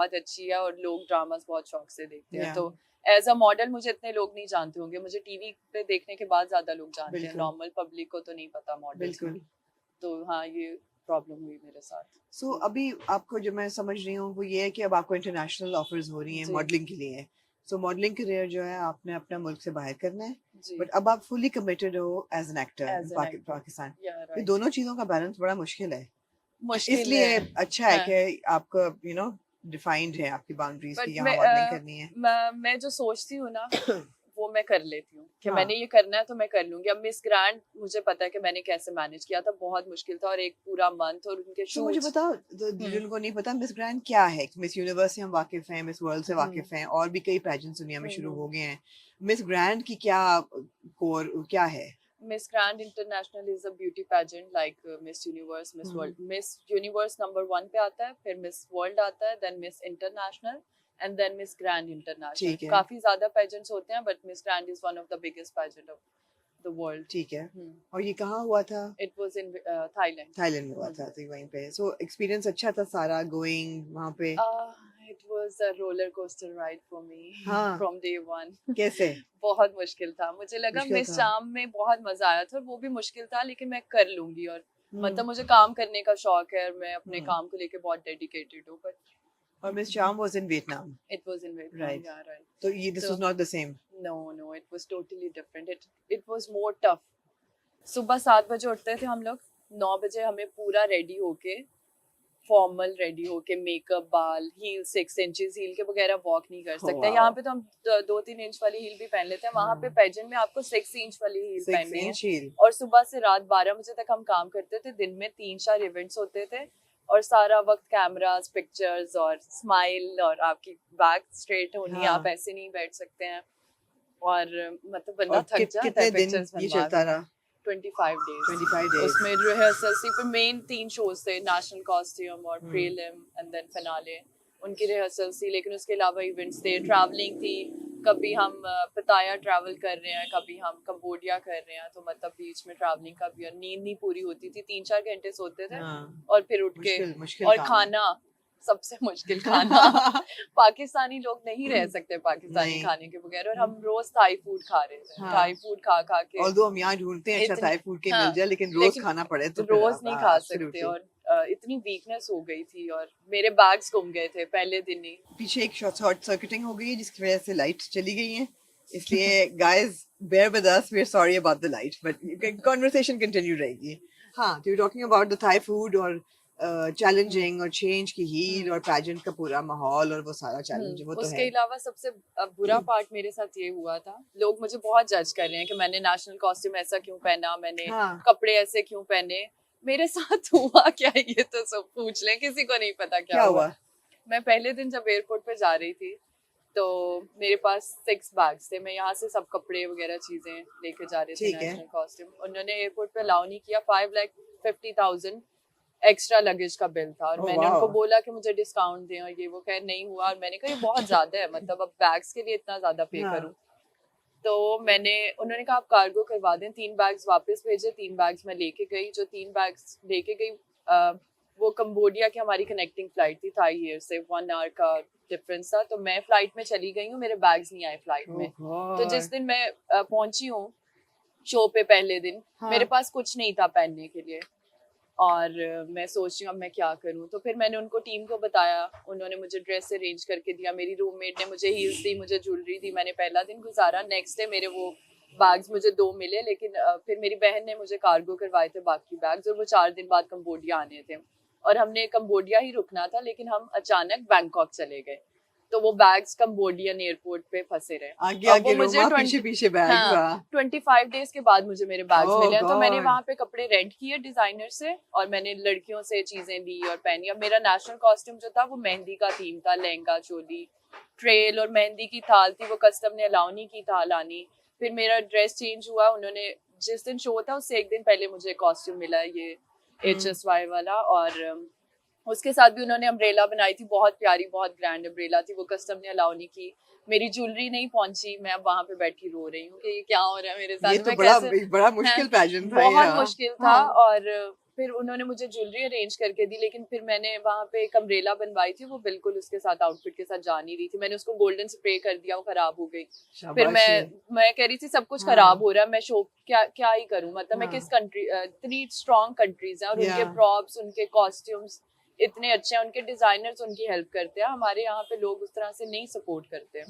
बहुत अच्छी है और लोग ड्रामास बहुत शौक से देखते हैं। Yeah. तो एज अ मॉडल मुझे इतने लोग नहीं जानते होंगे, मुझे टीवी पे देखने के बाद ज्यादा लोग जानते हैं, बिल्कुल नॉर्मल पब्लिक को तो नहीं पता मॉडल्स में। बिल्कुल। तो हाँ, ये प्रॉब्लम हुई मेरे साथ। सो अभी आपको जो मैं समझ रही हूँ वो ये है कि अब आपको इंटरनेशनल ऑफर्स हो रही हैं जी मॉडलिंग के लिए। सो मॉडलिंग करियर जो है आपने अपना मुल्क से बाहर करना है, जी, बट अब आप फुली कमिटेड हो as an actor as in an actor, Pakistan. या ये राइट। दोनों चीज़ों का बैलेंस बड़ा मुश्किल है, मुश्किल है। इसलिए अच्छा है हाँ, कि आपको डिफाइंड है आपकी बाउंड्रीज बट की यहाँ मॉडलिंग करनी है। मैं जो सोचती हूँ ना वो मैं कर लेती हूँ कि हाँ, मैंने ये करना है तो मैं कर लूंगी। अब मिस ग्रैंड मुझे पता है कि मैंने कैसे मैनेज किया था, बहुत मुश्किल था, और एक पूरा मंथ और उनके तो मुझे शूट्स। बताओ, हम्म जिनको नहीं पता मिस ग्रैंड क्या है। मिस यूनिवर्स से हम वाकिफ हैं, मिस वर्ल्ड से हम्म वाकिफ हैं, और भी कई पेजेंट्स दुनिया में शुरू हम्म। हो गए हैं। मिस ग्रैंड की क्या कोर क्या है? Miss Grand International is a beauty pageant like Miss Universe, Miss hmm, World. Miss Universe number 1 पे आता है, फिर Miss World आता है, then Miss International and then Miss Grand International. ठीक है काफी ज्यादा pageants होते हैं, but Miss Grand is one of the biggest pageant of the world. ठीक है। Hmm. और ये कहाँ हुआ था? It was in Thailand. Thailand में हुआ Hmm. था, तो वहीं पे। सो एक्सपीरियंस अच्छा था सारा गोइंग वहाँ पे? Uh, it was a roller coaster ride for me हाँ, from day one. कैसे? बहुत मुश्किल था, मुझे लगा मुश्किल मिस था। चाम में बहुत मजा आया था और वो भी मुश्किल था, लेकिन मैं कर लूंगी। और हम्म मतलब मुझे काम करने का शौक है और मैं अपने हम्म। काम को लेके बहुत डेडिकेटेड हूँ, बट और Miss Charm was in Vietnam, it was in Vietnam, right? या राइट। तो ये दिस तो was not the same. No no, it was totally different. It was more tough. सुबह 7 बजे उठते थे हम लोग, 9 बजे हमें पूरा रेडी होके, फॉर्मल रेडी होके, मेकअप, बाल, हील 6 इंचेस हील के बगैर वॉक नहीं कर सकते। यहाँ वाओ। पे तो हम 2-3 इंच वाली हील भी पहन लेते हैं, वहां पे हाँ, पेजेंट में आपको 6 इंच वाली हील 6 पहननी है। Inch heal. और सुबह से रात 12 बजे तक हम काम करते थे, दिन में 3-4 इवेंट्स होते थे, और सारा वक्त कैमरास, पिक्चर्स और स्माइल, और आपकी बैक स्ट्रेट होनी है, आप हाँ, ऐसे नहीं बैठ सकते हैं। और मतलब बंदा और थक जाता है कितने दिन पिक्चर्स ये बनवा चलता बनवा। रहा? 25 days। 25 डेज। उसमें रिहर्सल सिर्फ मेन 3 शोज थे, नेशनल कॉस्ट्यूम और हम्म प्रीलिम एंड देन फिनाले। उनकी रिहर्सल थी, लेकिन उसके अलावा इवेंट्स थे, ट्रैवलिंग थी। कभी हम पताया ट्रैवल कर रहे हैं, कभी हम कंबोडिया कर रहे हैं, तो मतलब बीच में ट्रैवलिंग का भी, और नींद नहीं पूरी होती थी, 3-4 घंटे सोते थे हाँ, और फिर उठ के। मुश्किल मुश्किल और काम है। खाना, सबसे मुश्किल खाना। पाकिस्तानी लोग नहीं रह सकते पाकिस्तानी नहीं। खाने के बगैर, और हम रोज थाई फूड खा रहे थे, हाँ, थाई फूड खा खा के ऑल्दो हम यहाँ ढूंढते हैं अच्छा इतनी। थाई फूड के मिल हाँ, जाए, लेकिन रोज लेकिन खाना पड़े तो फिर रोज नहीं खा सकते, एब्सोल्युटली। और इतनी वीकनेस हो गई थी, और मेरे बैग्स गुम गए थे पहले दिन ही। पीछे एक शॉर्ट सर्किटिंग हो गई है जिसकी वजह से लाइट चली गई है, इसलिए guys bear with us, we are sorry about the light, but conversation continue रहेगी। हाँ, तो you talking about the Thai food और चैलेंजिंग और चेंज की हील और पैजेंट का पूरा माहौल और वो सारा चैलेंज वो तो उसके है। अलावा सबसे बुरा पार्ट मेरे साथ ये हुआ था, लोग मुझे बहुत जज कर रहे हैं कि मैंने नेशनल कॉस्ट्यूम ऐसा क्यों पहना, मैंने हाँ, कपड़े ऐसे क्यों पहने। मेरे साथ हुआ क्या, ये तो सब पूछ लें, किसी को नहीं पता क्या क्या हुआ। हुआ? मैं पहले दिन जब एयरपोर्ट पे जा रही थी, तो मेरे पास 6 बैग्स थे, मैं यहाँ से सब कपड़े वगैरह चीजें लेके जा रहे थे ठीक है। National costume. उन्होंने एयरपोर्ट पे अलाउ नहीं किया, 5,50,000 एक्स्ट्रा लगेज का बिल था, और ओह मैंने वाओ। उनको बोला कि मुझे डिस्काउंट दें, और ये वो खैर नहीं हुआ, और मैंने कहा ये बहुत ज्यादा है, मतलब अब बैग्स के लिए इतना ज्यादा पे करूं। हाँ, तो उन्होंने कहा आप कार्गो करवा दें, 3 बैग्स वापस भेजे, 3 बैग्स मैं लेके गई। जो 3 बैग्स लेके गई, वो कंबोडिया की हमारी कनेक्टिंग फ्लाइट थी थाई एयर से, 1 आवर का डिफरेंस था, तो मैं फ्लाइट में चली गई हूँ, मेरे बैग्स नहीं आए फ्लाइट ओह में। तो गॉड। जिस दिन मैं पहुंची हूँ शो पे, पहले दिन मेरे हाँ, पास कुछ नहीं था पहनने के लिए, और मैं सोच रही हूँ अब मैं क्या करूँ। तो फिर मैंने उनको, टीम को बताया, उन्होंने मुझे ड्रेस अरेंज करके दिया, मेरी रूममेट ने मुझे हील्स दी, मुझे ज्वेलरी दी। मैंने पहला दिन गुजारा, नेक्स्ट डे मेरे वो बैग्स मुझे 2 मिले, लेकिन फिर मेरी बहन ने मुझे कार्गो करवाए थे बाकी बैग्स, और वो 4 दिन बाद कंबोडिया आने थे, और हमने कंबोडिया ही रुकना था, लेकिन हम अचानक बैंकॉक चले गए। तो वो बैग्स कंबोडियन एयरपोर्ट पे फंसे रहे। आगे अब वो आगे मुझे रोमा, पीछे पीछे बैग। हाँ, 25 डेज के बाद मुझे मेरे बैग्स ओह मिले हैं। तो मैंने गॉड। वहां पे कपड़े रेंट किए डिजाइनर से, और मैंने लड़कियों से चीजें ली और पहनी। अब मेरा नेशनल कॉस्ट्यूम जो था वो मेहंदी का थीम था, लहंगा, चोली, ट्रेल और मेहंदी की थाल थी, वो कस्टम ने अलाउ नहीं की थाल आनी। फिर मेरा ड्रेस चेंज हुआ, उन्होंने जिस दिन शो था उससे एक दिन पहले मुझे कॉस्ट्यूम मिला, ये HSY वाला, और उसके साथ भी उन्होंने अम्ब्रेला बनाई थी, बहुत प्यारी, बहुत ग्रैंड अम्ब्रेला थी, वो कस्टम ने अलाउ नहीं की। मेरी ज्वेलरी नहीं पहुंची, मैं अब वहां पे बैठी रो रही हूँ कि ये क्या हो रहा है मेरे ये साथ, तो मैं बड़ा कैसे। बड़ा हैं, मुश्किल पैजेंट था ये। बहुत हाँ मुश्किल था। हाँ। और फिर उन्होंने मुझे ज्वेलरी अरेंज करके दी, लेकिन फिर मैंने वहाँ पे एक अम्ब्रेला बनवाई थी, वो बिल्कुल उसके साथ आउटफिट के साथ जा नहीं रही थी। मैंने उसको गोल्डन स्प्रे कर दिया, वो खराब हो गई। फिर मैं कह रही थी सब कुछ खराब हो रहा है, मैं शो क्या क्या ही करूं, मतलब मैं किस कंट्री, इतनी स्ट्रॉन्ग कंट्रीज हैं और उनके प्रॉप्स, उनके कॉस्ट्यूम्स इतने अच्छे हैं, उनके डिजाइनर्स उनकी हेल्प करते हैं। हमारे यहाँ पे लोग उस तरह से नहीं सपोर्ट करते।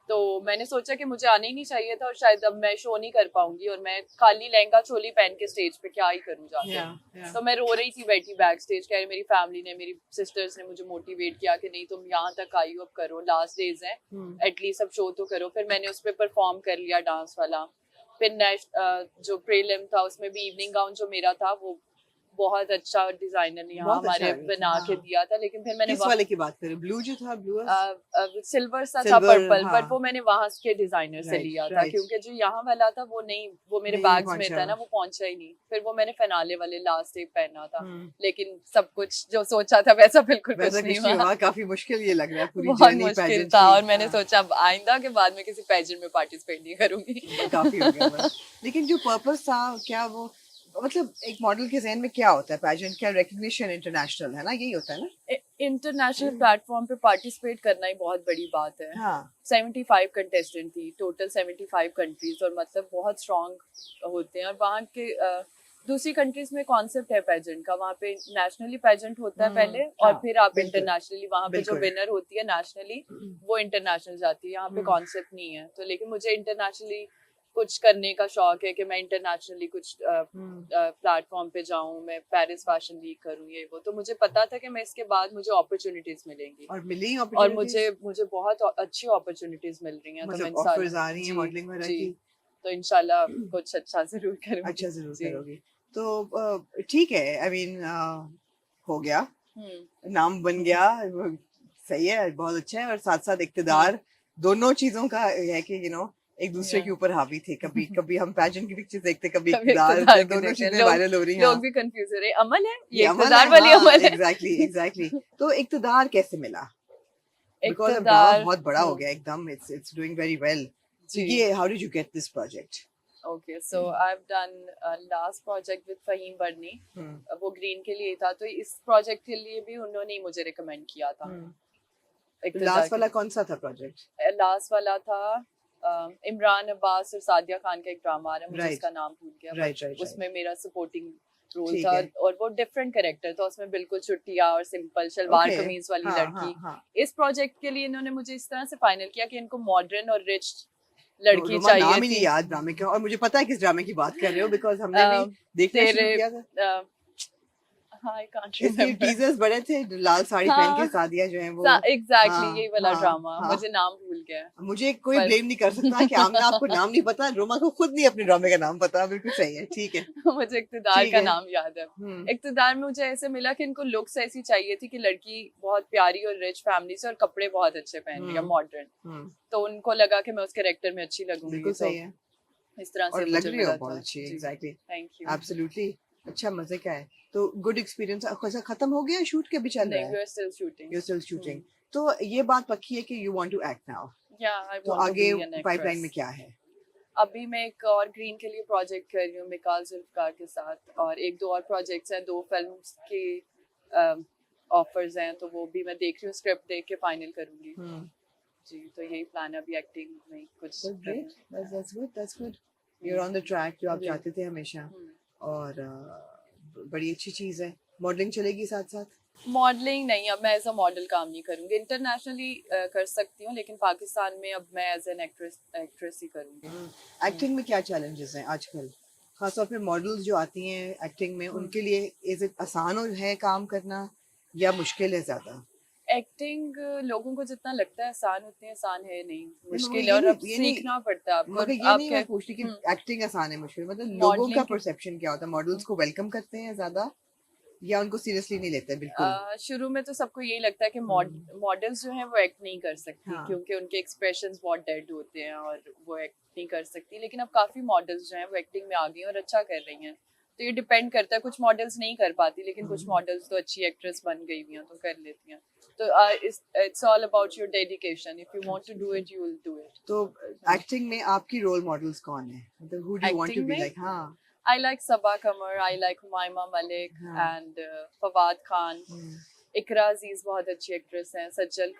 तो मैंने सोचा कि मुझे आना ही नहीं चाहिए था, और शायद अब मैं शो नहीं कर पाऊंगी, और मैं खाली लहंगा चोली पहन के स्टेज पे क्या ही करूं जाके। तो मैं रो रही थी बैठी बैक स्टेज, कह रही मेरी फैमिली ने, मेरी सिस्टर्स ने मुझे मोटिवेट किया कि नहीं तुम यहाँ तक आई हो, अब करो, लास्ट डेज हैं, एटलीस्ट अब शो तो करो। फिर मैंने उस पर परफॉर्म कर लिया डांस वाला। फिर जो प्रीलिम था उसमें भी इवनिंग गाउन जो मेरा था वो बहुत अच्छा डिजाइनर ने यहाँ हमारे बना के दिया था, लेकिन फिर मैंने किस वाले की बात करें, ब्लू जो था, ब्लू सिल्वर सा था, पर्पल, पर वो मैंने वहां के डिजाइनर से लिया था, क्योंकि जो यहाँ वाला था वो नहीं, वो मेरे बैग्स में था ना, वो पहुंचा ही नहीं। फिर वो मैंने फिनाले वाले लास्ट डे पहना था, लेकिन सब कुछ जो सोचा था वैसा बिल्कुल कुछ नहीं हुआ। काफी मुश्किल ये लग रहा है, पूरी बहुत मुश्किल था, और मैंने सोचा अब आइंदा के बाद में किसी पेजेंट में पार्टिसिपेट नहीं करूंगी। काफी हो गया। लेकिन जो पर्पस था, क्या वो मतलब एक मॉडल के ज़हन में क्या होता है, पैजेंट क्या रिकग्निशन इंटरनेशनल है ना, यही होता है ना, इंटरनेशनल प्लेटफॉर्म पे पार्टिसिपेट करना ही बहुत बड़ी बात है। हाँ 75 कंटेस्टेंट थी टोटल, 75 कंट्रीज, और मतलब बहुत स्ट्रॉन्ग होते हैं। और वहाँ के दूसरी कंट्रीज में कॉन्सेप्ट है पेजेंट का, वहाँ पे नेशनली पेजेंट होता है पहले, और फिर आप इंटरनेशनली, वहाँ पे जो विनर होती है नेशनली वो इंटरनेशनल जाती है। यहाँ पे कॉन्सेप्ट नहीं है। तो लेकिन मुझे इंटरनेशनली कुछ करने का शौक है कि मैं इंटरनेशनली कुछ प्लेटफॉर्म पे जाऊं, मैं पेरिस फैशन वीक करूं, ये वो। तो मुझे पता था कि मैं इसके बाद मुझे अपॉर्चुनिटीज मिलेंगी, और मिली और मुझे बहुत अच्छी अपॉर्चुनिटीज मिल रही हैं। मतलब तो मैं ऑफर्स आ रही हैं मॉडलिंग वगैरह की, तो इंशाल्लाह कुछ अच्छा जरूर करूंगी। अच्छा जरूर करोगी। तो ठीक है, आई मीन हो गया, नाम बन गया, सही है, बहुत अच्छा है। और साथ साथ इक्तदार, दोनों चीजों का है कि एक दूसरे के ऊपर हावी थे। कभी कभी हम पैजेंट की पिक्चर देखते, कभी इक्तदार, दोनों चीजें वायरल हो रही हैं। लोग भी कंफ्यूज हो रहे हैं, अमल है ये इक्तदार वाली अमल है। एग्जैक्टली। तो इक्तदार कैसे मिला? बिकॉज़ अब इक्तदार बहुत बड़ा हो गया एकदम, इट्स डूइंग वेरी वेल। ये how did you get this project? Okay, so I've done a last project with Fahim Burney, वो ग्रीन के लिए था। तो इस प्रोजेक्ट के लिए भी उन्होंने ही मुझे रिकमेंड किया था। लास्ट वाला कौन सा था प्रोजेक्ट? लास्ट वाला था इमरान अब्बास और सादिया खान का एक ड्रामा आ रहा है, मुझे उसका नाम भूल गया। उसमें मेरा सपोर्टिंग रोल था, और वो डिफरेंट कैरेक्टर था। उसमें बिल्कुल चुटिया और सिंपल शलवार कमीज वाली लड़की। इस प्रोजेक्ट के लिए इन्होंने मुझे इस तरह से फाइनल किया कि इनको मॉडर्न और रिच लड़की चाहिए नाम ही नहीं याद ड्रामे का, और मुझे पता है किस ड्रामे की बात कर रहे हो, बिकॉज़ हमने भी देखना शुरू किया था। I can't remember. टीजर्स बड़े थे, लाल साड़ी पहन के सादिया जो है वो, एग्जैक्टली यही वाला ड्रामा। मुझे नाम भूल गया। मुझे कोई ब्लेम नहीं कर सकता कि आमना आपको नाम नहीं पता, रोमा को खुद नहीं अपने ड्रामे का नाम पता। बिल्कुल सही है, ठीक है। मुझे इक्तदार का नाम याद है। इक्तदार में मुझे ऐसे मिला कि इनको लुक्स ऐसी चाहिए थी कि लड़की बहुत प्यारी और रिच फैमिली से, और कपड़े बहुत अच्छे पहन रही है, मॉडर्न। तो उनको लगा कि मैं उस कैरेक्टर में अच्छी लगूंगी। बिल्कुल सही है, इस तरह से लग रही हो बहुत अच्छी। Exactly, thank you, absolutely. अच्छा, मजे का है। तो गुड एक्सपीरियंस। खत्म हो गया शूट के भी चल रहा है? We are still shooting. You are still shooting. तो ये बात पक्की है कि you want to act now? या आई तो वांट टू आगे बी एन एक्ट्रेस। पाइपलाइन में क्या है? अभी मैं एक और ग्रीन के लिए प्रोजेक्ट कर रही हूँ मिकाल जुल्फकार के साथ, और एक दो और प्रोजेक्ट्स हैं, 2 फिल्म्स के ऑफर्स हैं, तो वो भी मैं देख रही हूँ, स्क्रिप्ट देख के फाइनल करूंगी। जी, तो यही प्लान है अभी एक्टिंग में कुछ। That's good. You're on the track जो आप चाहते थे हमेशा, और बड़ी अच्छी चीज है। मॉडलिंग चलेगी साथ साथ? मॉडलिंग नहीं, अब मैं एज अ मॉडल काम नहीं करूंगी। इंटरनेशनली कर सकती हूँ, लेकिन पाकिस्तान में अब मैं एज एन एक्ट्रेस ही करूंगी। एक्टिंग में क्या चैलेंजेस हैं आजकल, खासतौर पे मॉडल्स जो आती हैं एक्टिंग में, उनके लिए इज इट आसान है काम करना या मुश्किल है ज्यादा? एक्टिंग लोगों को जितना लगता है आसान, उतनी आसान है नहीं, मुश्किल है, और अब सीखना पड़ता है आपको। मगर ये नहीं मैं पूछती कि एक्टिंग आसान है मुश्किल, मतलब लोगों का परसेप्शन क्या होता है? मॉडल्स को वेलकम करते हैं ज्यादा या उनको सीरियसली नहीं लेते बिल्कुल? शुरू में तो सबको यही लगता है कि मॉडल्स जो हैं वो एक्ट नहीं कर सकती, क्योंकि उनके एक्सप्रेशंस बहुत डेड होते हैं और वो एक्ट नहीं कर सकती। लेकिन अब काफी मॉडल्स जो हैं वो एक्टिंग में आ गई हैं और अच्छा कर रही हैं। तो ये डिपेंड करता है, कुछ मॉडल्स नहीं कर पाती, लेकिन कुछ मॉडल्स तो अच्छी एक्ट्रेस बन गई हुई हैं तो कर लेती हैं। तो it's all about your dedication, if you want to do it you will do it. तो एक्टिंग में आपकी रोल मॉडल्स कौन है, मतलब who do you want to be like? हाँ, I like Sabaa Qamar, I like Humayma Malik हाँ. and Fawad Khan. इकरा अजीज बहुत अच्छी एक्ट्रेस हैं, सज्जल